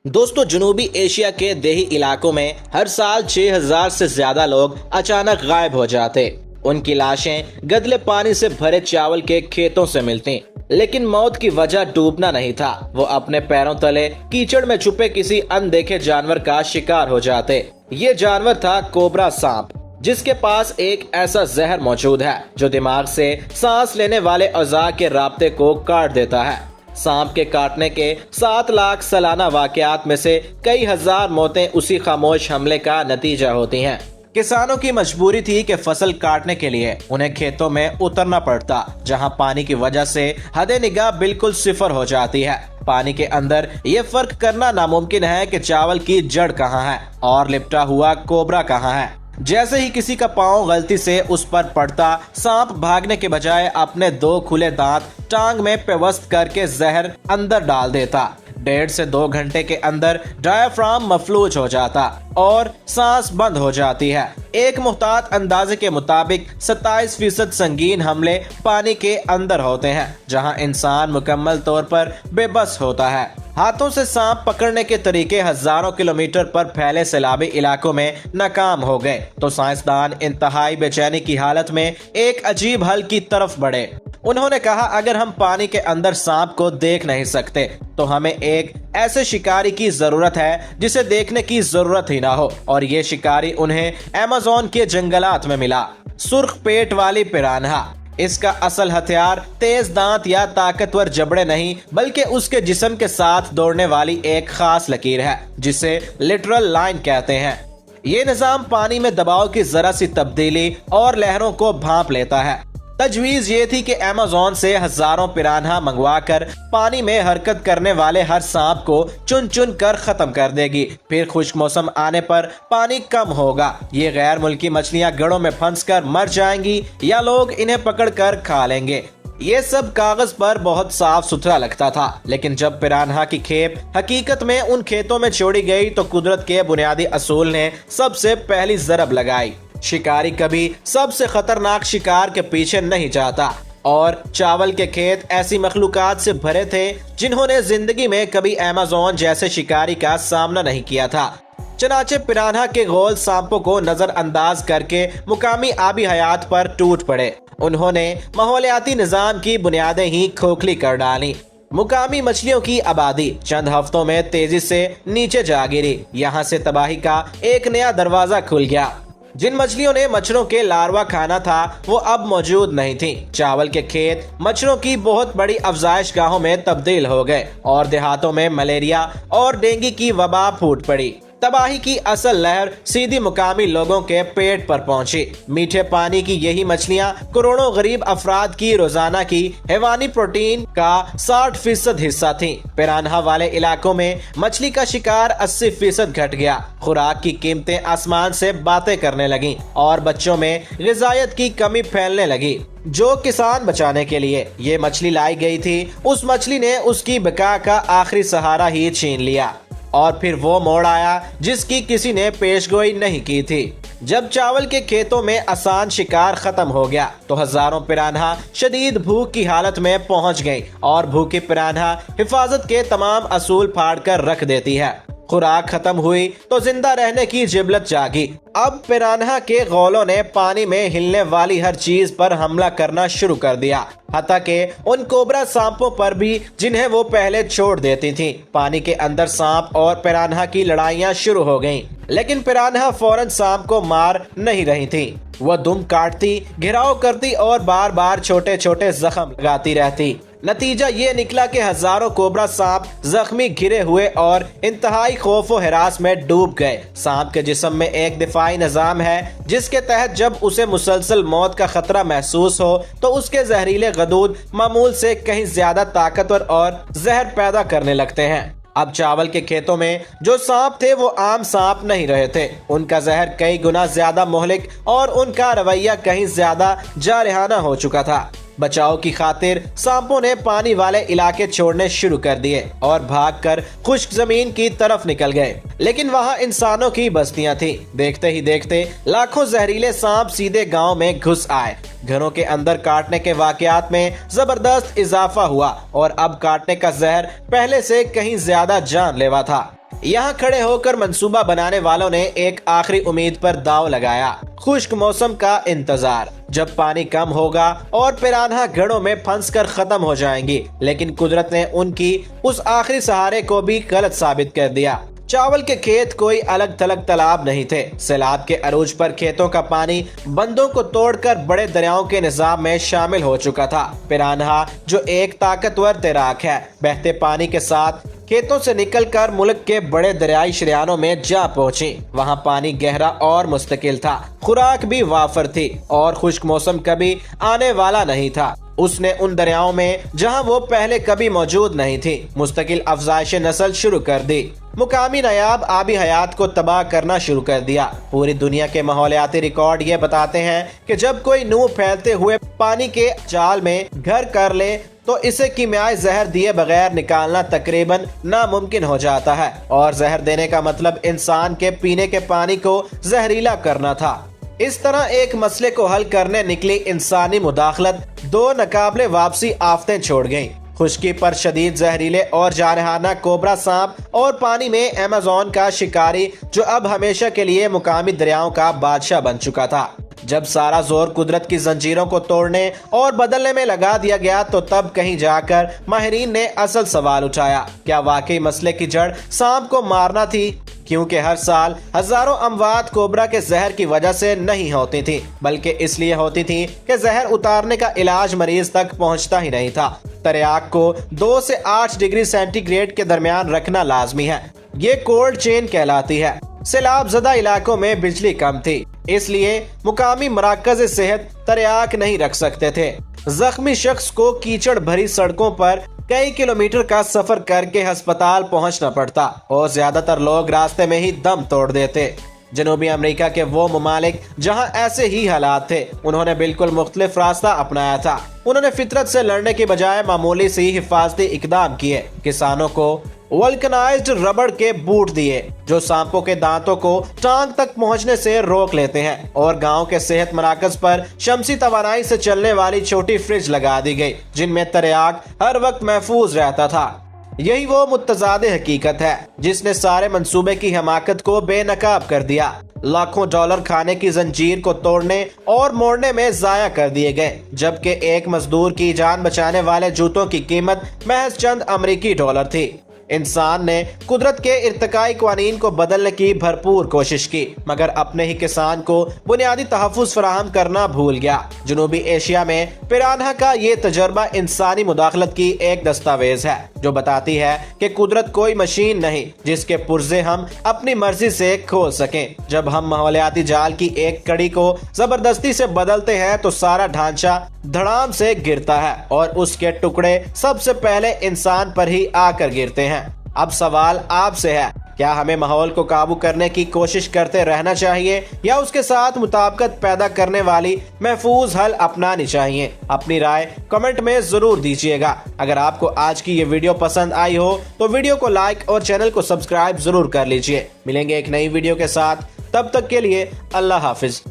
दोस्तों, जनूबी एशिया के देही इलाकों में हर साल 6000 से ज्यादा लोग अचानक गायब हो जाते। उनकी लाशें गदले पानी से भरे चावल के खेतों से मिलती, लेकिन मौत की वजह डूबना नहीं था। वो अपने पैरों तले कीचड़ में छुपे किसी अनदेखे जानवर का शिकार हो जाते। ये जानवर था कोबरा सांप, जिसके पास एक ऐसा जहर मौजूद है जो दिमाग से सांस लेने वाले औजार के राब्ते को काट देता है। सांप के काटने के 7 लाख सालाना वाकयात में से कई हजार मौतें उसी खामोश हमले का नतीजा होती हैं। किसानों की मजबूरी थी कि फसल काटने के लिए उन्हें खेतों में उतरना पड़ता, जहां पानी की वजह से हदे निगाह बिल्कुल सिफर हो जाती है। पानी के अंदर ये फर्क करना नामुमकिन है कि चावल की जड़ कहाँ है और लिपटा हुआ कोबरा कहाँ है। जैसे ही किसी का पांव गलती से उस पर पड़ता, सांप भागने के बजाय अपने 2 खुले दांत टांग में पेवस्त करके जहर अंदर डाल देता। 1.5 से 2 घंटे के अंदर डायाफ्राम मफलूज हो जाता और सांस बंद हो जाती है। एक मुहतात अंदाजे के मुताबिक 27% संगीन हमले पानी के अंदर होते हैं, जहां इंसान मुकम्मल तौर पर बेबस होता है। हाथों से सांप पकड़ने के तरीके हजारों किलोमीटर पर फैले सैलाबी इलाकों में नाकाम हो गए, तो साइंसदान इंतहाई बेचैनी की हालत में एक अजीब हल की तरफ बढ़े। उन्होंने कहा, अगर हम पानी के अंदर सांप को देख नहीं सकते तो हमें एक ऐसे शिकारी की जरूरत है जिसे देखने की जरूरत ही ना हो। और ये शिकारी उन्हें अमेज़न के जंगलात में मिला। सुर्ख पेट वाली पिरान्हा। इसका असल हथियार तेज दांत या ताकतवर जबड़े नहीं, बल्कि उसके जिस्म के साथ दौड़ने वाली एक खास लकीर है, जिसे लिटरल लाइन कहते हैं। ये निजाम पानी में दबाव की जरा सी तब्दीली और लहरों को भांप लेता है। तजवीज ये थी कि अमेज़न से हजारों पिरान्हा मंगवाकर पानी में हरकत करने वाले हर सांप को चुन चुन कर खत्म कर देगी। फिर खुश्क मौसम आने पर पानी कम होगा। ये गैर मुल्की मछलियां गड़ों में फंसकर मर जाएंगी या लोग इन्हें पकड़कर खा लेंगे। ये सब कागज पर बहुत साफ सुथरा लगता था, लेकिन जब पिरान्हा की खेप हकीकत में उन खेतों में छोड़ी गई तो कुदरत के बुनियादी असूल ने सबसे पहली जरब लगाई। शिकारी कभी सबसे खतरनाक शिकार के पीछे नहीं जाता, और चावल के खेत ऐसी मखलूकात से भरे थे जिन्होंने जिंदगी में कभी अमेज़न जैसे शिकारी का सामना नहीं किया था। चनाचे पिरान्हा के गोल सांपों को नजरअंदाज करके मुकामी आबी हयात पर टूट पड़े। उन्होंने माहौलियाती निजाम की बुनियादें ही खोखली कर डाली। मुकामी मछलियों की आबादी चंद हफ्तों में तेजी से नीचे जा गिरी। यहाँ से तबाही का एक नया दरवाजा खुल गया। जिन मछलियों ने मच्छरों के लार्वा खाना था, वो अब मौजूद नहीं थी। चावल के खेत मच्छरों की बहुत बड़ी अफजाइश गाहों में तब्दील हो गए और देहातों में मलेरिया और डेंगू की वबा फूट पड़ी। तबाही की असल लहर सीधी मुकामी लोगों के पेट पर पहुंची। मीठे पानी की यही मछलियां करोड़ों गरीब अफराद की रोजाना की हैवानी प्रोटीन का 60% हिस्सा थीं। पिरान्हा वाले इलाकों में मछली का शिकार 80% घट गया। खुराक की कीमतें आसमान से बातें करने लगीं और बच्चों में ग़िज़ायत की कमी फैलने लगी। जो किसान बचाने के लिए ये मछली लाई गई थी, उस मछली ने उसकी बका का आखिरी सहारा ही छीन लिया। और फिर वो मोड़ आया जिसकी किसी ने पेशगोई नहीं की थी। जब चावल के खेतों में आसान शिकार खत्म हो गया तो हजारों पिरान्हा शदीद भूख की हालत में पहुंच गई, और भूखी पिरान्हा हिफाजत के तमाम असूल फाड़ कर रख देती है। खुराक खत्म हुई तो जिंदा रहने की जिबलत जागी। अब पिरान्हा के गोलों ने पानी में हिलने वाली हर चीज पर हमला करना शुरू कर दिया, हत्ता के उन कोबरा सांपों पर भी जिन्हें वो पहले छोड़ देती थी। पानी के अंदर सांप और पिरान्हा की लड़ाइयां शुरू हो गईं, लेकिन पिरान्हा फौरन सांप को मार नहीं रही थी। वह दुम काटती, घिराव करती और बार बार छोटे छोटे जख्म लगाती रहती। नतीजा ये निकला कि हजारों कोबरा सांप जख्मी, घिरे हुए और इंतहाई खौफ व हिरास में डूब गए। सांप के जिस्म में एक दिफाई निजाम है, जिसके तहत जब उसे मुसलसल मौत का खतरा महसूस हो तो उसके जहरीले गदूद मामूल से कहीं ज्यादा ताकतवर और जहर पैदा करने लगते हैं। अब चावल के खेतों में जो सांप थे वो आम सांप नहीं रहे थे। उनका जहर कई गुना ज्यादा मोहलिक और उनका रवैया कहीं ज्यादा जारहाना हो चुका था। बचाव की खातिर सांपों ने पानी वाले इलाके छोड़ने शुरू कर दिए और भागकर खुश्क जमीन की तरफ निकल गए, लेकिन वहां इंसानों की बस्तियां थीं। देखते ही देखते लाखों जहरीले सांप सीधे गांव में घुस आए। घरों के अंदर काटने के वाकयात में जबरदस्त इजाफा हुआ और अब काटने का जहर पहले से कहीं ज्यादा जानलेवा था। यहाँ खड़े होकर मंसूबा बनाने वालों ने एक आखिरी उम्मीद पर दांव लगाया, खुश्क मौसम का इंतजार, जब पानी कम होगा और पिरान्हा घड़ों में फंसकर खत्म हो जाएंगी। लेकिन कुदरत ने उनकी उस आखिरी सहारे को भी गलत साबित कर दिया। चावल के खेत कोई अलग थलग तालाब नहीं थे। सैलाब के अरूज पर खेतों का पानी बंदों को तोड़कर बड़े दरियाओं के निजाम में शामिल हो चुका था। पिरान्हा जो एक ताकतवर तैराक है, बहते पानी के साथ खेतों से निकलकर मुल्क के बड़े दरियाई शरियानों में जा पहुंची। वहां पानी गहरा और मुस्तकिल था, खुराक भी वाफर थी और खुश्क मौसम कभी आने वाला नहीं था। उसने उन दरियाओं में जहां वो पहले कभी मौजूद नहीं थी, मुस्तकिल अफजाइश नस्ल शुरू कर दी। मुकामी नायाब आबी हयात को तबाह करना शुरू कर दिया। पूरी दुनिया के माहौलियाती रिकॉर्ड ये बताते हैं कि जब कोई नूह फैलते हुए पानी के जाल में घर कर ले तो इसे कीमियाई जहर दिए बगैर निकालना तकरीबन नामुमकिन हो जाता है। और जहर देने का मतलब इंसान के पीने के पानी को जहरीला करना था। इस तरह एक मसले को हल करने निकली इंसानी मुदाखलत दो नाकाबिले वापसी आफतें छोड़ गयी। खुश्की पर शदीद जहरीले और जारहाना कोबरा सांप और पानी में अमेज़न का शिकारी जो अब हमेशा के लिए मुकामी दरियाओं का बादशाह बन चुका था। जब सारा जोर कुदरत की जंजीरों को तोड़ने और बदलने में लगा दिया गया तो तब कहीं जाकर माहिरीन ने असल सवाल उठाया, क्या वाकई मसले की जड़ सांप को मारना थी? क्योंकि हर साल हजारों अमवात कोबरा के जहर की वजह से नहीं होती थी, बल्कि इसलिए होती थी कि जहर उतारने का इलाज मरीज तक पहुंचता ही नहीं था। तरियाक को 2 से 8 डिग्री सेंटीग्रेड के दरमियान रखना लाजमी है। ये कोल्ड चेन कहलाती है। सैलाब ज़दा इलाकों में बिजली कम थी, इसलिए मुकामी मराकज सेहत तरियाक नहीं रख सकते थे। जख्मी शख्स को कीचड़ भरी सड़कों पर कई किलोमीटर का सफर करके अस्पताल पहुंचना पड़ता और ज्यादातर लोग रास्ते में ही दम तोड़ देते। जनूबी अमेरिका के वो ममालिक जहां ऐसे ही हालात थे, उन्होंने बिल्कुल मुख्तलिफ रास्ता अपनाया था। उन्होंने फितरत से लड़ने की बजाय मामूली सी हिफाजती इकदाम किए। किसानों को वल्कनाइज्ड रबड़ के बूट दिए जो सांपों के दांतों को टांग तक पहुंचने से रोक लेते हैं, और गांव के सेहत मराकज पर शमसी तवानाई से चलने वाली छोटी फ्रिज लगा दी गई जिनमें तरियाक हर वक्त महफूज रहता था। यही वो मुतज़ाद हकीकत है जिसने सारे मंसूबे की हमाकत को बेनकाब कर दिया। लाखों डॉलर खाने की जंजीर को तोड़ने और मोड़ने में जाया कर दिए गए, जबकि एक मजदूर की जान बचाने वाले जूतों की कीमत महज चंद अमरीकी डॉलर थी। इंसान ने कुदरत के इर्तिकाई क़वानीन को बदलने की भरपूर कोशिश की, मगर अपने ही किसान को बुनियादी तहफ़्फ़ुज़ फराहम करना भूल गया। जनूबी एशिया में पिरान्हा का ये तजर्बा इंसानी मुदाखलत की एक दस्तावेज है जो बताती है कि कुदरत कोई मशीन नहीं जिसके पुर्जे हम अपनी मर्जी से खोल सकें। जब हम माहौलियाती जाल की एक कड़ी को जबरदस्ती से बदलते हैं तो सारा ढांचा धड़ाम से गिरता है और उसके टुकड़े सबसे पहले इंसान पर ही आकर गिरते हैं। अब सवाल आपसे है, क्या हमें माहौल को काबू करने की कोशिश करते रहना चाहिए या उसके साथ मुताबिकत पैदा करने वाली महफूज हल अपनानी चाहिए? अपनी राय कमेंट में जरूर दीजिएगा। अगर आपको आज की ये वीडियो पसंद आई हो तो वीडियो को लाइक और चैनल को सब्सक्राइब जरूर कर लीजिए। मिलेंगे एक नई वीडियो के साथ, तब तक के लिए अल्लाह हाफिज।